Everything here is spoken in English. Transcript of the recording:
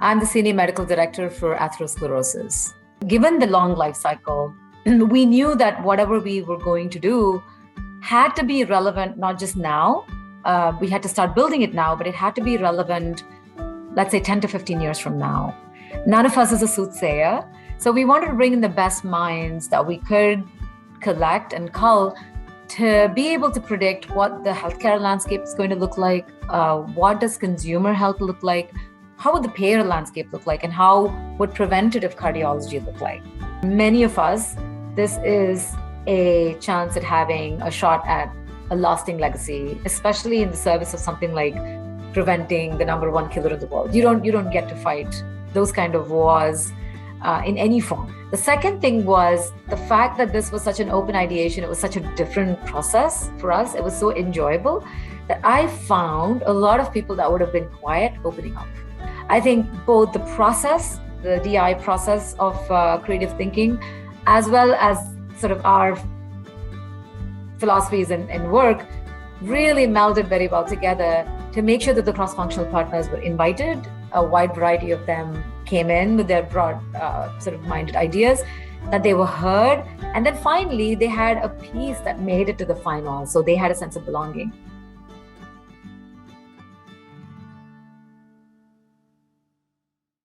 I'm the Senior Medical Director for atherosclerosis. Given the long life cycle, we knew that whatever we were going to do had to be relevant, not just now. We had to start building it now, but it had to be relevant, let's say 10 to 15 years from now. None of us is a soothsayer. So we wanted to bring in the best minds that we could collect and cull to be able to predict what the healthcare landscape is going to look like, what does consumer health look like, how would the payer landscape look like, and how would preventative cardiology look like. Many of us, this is a chance at having a shot at a lasting legacy, especially in the service of something like preventing the number one killer in the world. You don't get to fight those kind of wars in any form. The second thing was the fact that this was such an open ideation. It was such a different process for us. It was so enjoyable that I found a lot of people that would have been quiet opening up. I think both the process, the DI process of creative thinking, as well as sort of our philosophies and work really melded very well together to make sure that the cross-functional partners were invited. A wide variety of them came in with their broad sort of minded ideas, that they were heard. And then finally, they had a piece that made it to the final. So they had a sense of belonging.